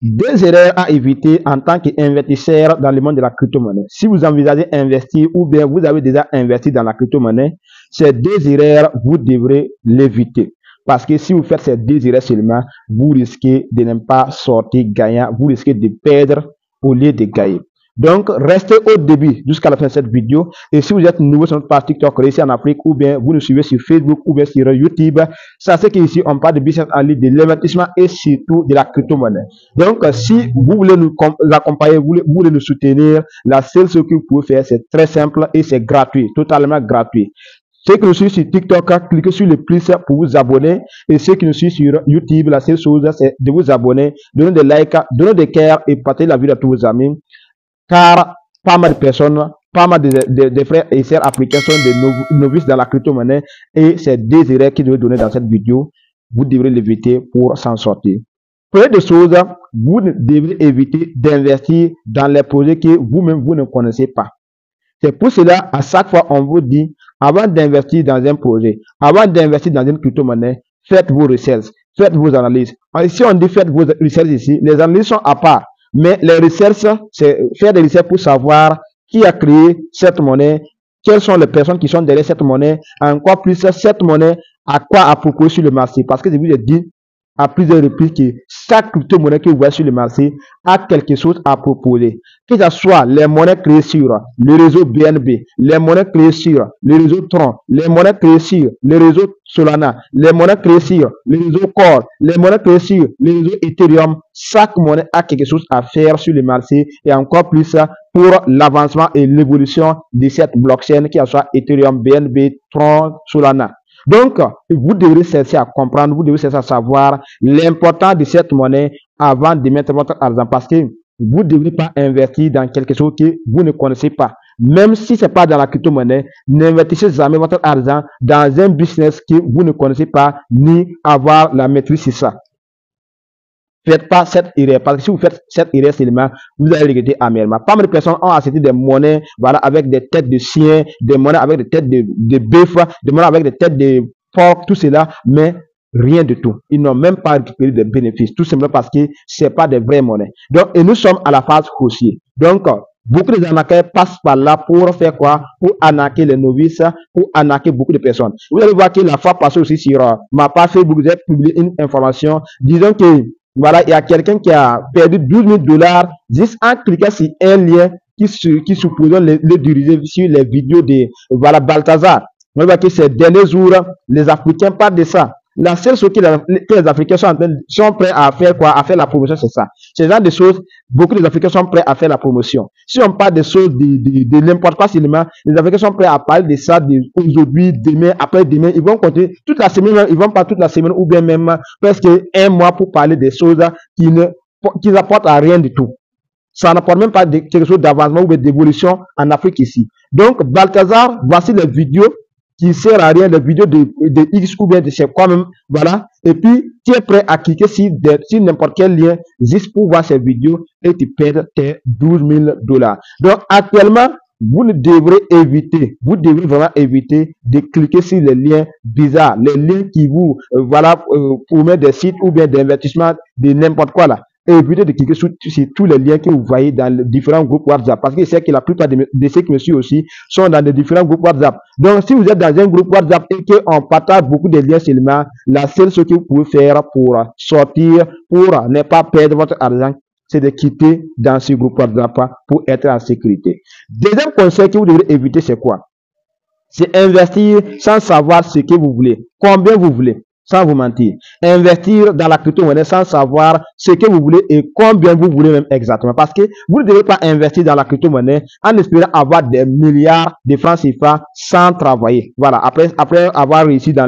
Deux erreurs à éviter en tant qu'investisseur dans le monde de la crypto-monnaie. Si vous envisagez investir ou bien vous avez déjà investi dans la crypto-monnaie, ces deux erreurs, vous devrez l'éviter. Parce que si vous faites ces deux erreurs seulement, vous risquez de ne pas sortir gagnant, vous risquez de perdre au lieu de gagner. Donc, restez au début jusqu'à la fin de cette vidéo. Et si vous êtes nouveau sur notre page TikTok, ici en Afrique, ou bien vous nous suivez sur Facebook, ou bien sur YouTube, sachez qu'ici, on parle de business en ligne, de l'investissement et surtout de la crypto-monnaie. Donc, si vous voulez nous accompagner, vous voulez nous soutenir, la seule chose que vous pouvez faire, c'est très simple et c'est gratuit, totalement gratuit. Ceux qui nous suivent sur TikTok, cliquez sur le plus pour vous abonner. Et ceux qui nous suivent sur YouTube, la seule chose, c'est de vous abonner, donner des likes, donner des cœurs et partager la vidéo à tous vos amis. Car pas mal de personnes, pas mal de frères et sœurs africains sont des novices dans la crypto-monnaie et c'est des erreurs qu'ils doivent donner dans cette vidéo. Vous devrez l'éviter pour s'en sortir. Première des choses, vous devrez éviter d'investir dans les projets que vous-même vous ne connaissez pas. C'est pour cela, à chaque fois, on vous dit, avant d'investir dans un projet, avant d'investir dans une crypto-monnaie, faites vos recherches, faites vos analyses. Si on dit faites vos recherches ici, les analyses sont à part. Mais les recherches, c'est faire des recherches pour savoir qui a créé cette monnaie, quelles sont les personnes qui sont derrière cette monnaie, encore plus cette monnaie, à quoi à proposer sur le marché. Parce que je vous ai dit à plusieurs reprises que chaque crypto-monnaie que vous voyez sur le marché a quelque chose à proposer. Que ce soit les monnaies créées sur le réseau BNB, les monnaies créées sur le réseau Tron, les monnaies créées sur le réseau Solana, les monnaies créées sur le réseau Core, les monnaies créées sur le réseau Ethereum, chaque monnaie a quelque chose à faire sur le marché et encore plus pour l'avancement et l'évolution de cette blockchain qui soit Ethereum, BNB, Tron, Solana. Donc, vous devrez chercher à comprendre, vous devrez chercher à savoir l'importance de cette monnaie avant de mettre votre argent parce que vous ne devrez pas investir dans quelque chose que vous ne connaissez pas. Même si ce n'est pas dans la crypto-monnaie, n'investissez jamais votre argent dans un business que vous ne connaissez pas ni avoir la maîtrise sur ça. Faites pas cette erreur, parce que si vous faites cette erreur seulement, vous allez regretter amèrement. Pas mal de personnes ont acheté des monnaies, voilà, avec des têtes de chiens, des monnaies avec des têtes de bœuf, des monnaies avec des têtes de porc, tout cela, mais rien de tout. Ils n'ont même pas récupéré des bénéfices, tout simplement parce que c'est pas des vraies monnaies. Donc, et nous sommes à la phase haussier. Donc, beaucoup de arnaqueurs passent par là pour faire quoi? Pour arnaquer les novices, pour arnaquer beaucoup de personnes. Vous allez voir que la fois passée aussi sur ma page Facebook, j'ai publié une information disant que voilà, il y a quelqu'un qui a perdu 12 000 $ juste en cliquant sur un lien qui supposons le diriger sur les vidéos de voilà, Balthazar. On voit que ces derniers jours, les Africains parlent de ça. La seule chose que les Africains sont prêts à faire quoi? À faire la promotion, c'est ça. Ce genre de choses, beaucoup des Africains sont prêts à faire la promotion. Si on parle des choses de n'importe quoi seulement, les Africains sont prêts à parler de ça aujourd'hui, demain, après-demain. Ils vont compter toute la semaine, ils vont pas toute la semaine ou bien même presque un mois pour parler des choses qui n'apportent à rien du tout. Ça n'apporte même pas quelque chose d'avancement ou d'évolution en Afrique ici. Donc, Balthazar, voici les vidéos qui ne sert à rien, les vidéos de X ou bien de chez quoi même, voilà. Et puis, tu es prêt à cliquer sur n'importe quel lien juste pour voir ces vidéos et tu perds tes 12 000 $. Donc, actuellement, vous devrez vraiment éviter de cliquer sur les liens bizarres, les liens qui vous, voilà, promettent des sites ou bien d'investissement de n'importe quoi là. Évitez de cliquer sur tous les liens que vous voyez dans les différents groupes WhatsApp. Parce que c'est que la plupart de ceux qui me suivent aussi sont dans les différents groupes WhatsApp. Donc, si vous êtes dans un groupe WhatsApp et qu'on partage beaucoup de liens seulement, la seule chose que vous pouvez faire pour sortir, pour ne pas perdre votre argent, c'est de quitter dans ce groupe WhatsApp pour être en sécurité. Deuxième conseil que vous devrez éviter, c'est quoi? C'est investir sans savoir ce que vous voulez, combien vous voulez. Sans vous mentir, investir dans la crypto-monnaie sans savoir ce que vous voulez et combien vous voulez même exactement. Parce que vous ne devez pas investir dans la crypto-monnaie en espérant avoir des milliards de francs CFA sans travailler. Voilà, après avoir réussi dans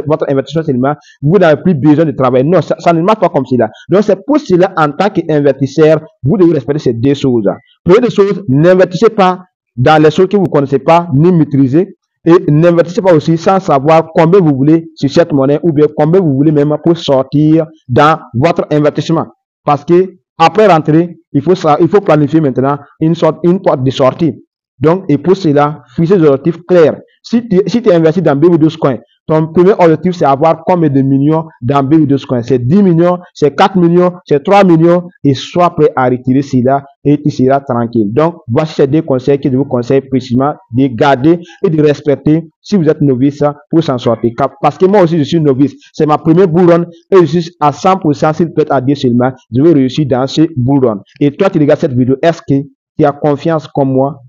votre investissement seulement, vous n'avez plus besoin de travailler. Non, ça ne marche pas comme cela. Donc c'est pour cela, en tant qu'investisseur, vous devez respecter ces deux choses. Première chose, n'investissez pas dans les choses que vous ne connaissez pas ni maîtrisez. Et n'investissez pas aussi sans savoir combien vous voulez sur cette monnaie ou bien combien vous voulez même pour sortir dans votre investissement. Parce que après rentrer, il faut planifier maintenant une porte de sortie. Donc, et pour cela, fixez des objectifs clairs. Si tu investis dans BB12 Coin, Ton premier objectif, c'est avoir combien de millions dans B2Coin? C'est 10 millions, c'est 4 millions, c'est 3 millions, et sois prêt à retirer cela et tu seras tranquille. Donc, voici ces deux conseils que je vous conseille précisément de garder et de respecter si vous êtes novice pour s'en sortir. Parce que moi aussi, je suis novice. C'est ma première bull run et je suis à 100%, s'il peut être à dire seulement, je vais réussir dans ce bull run. Et toi, tu regardes cette vidéo, est-ce que tu as confiance comme moi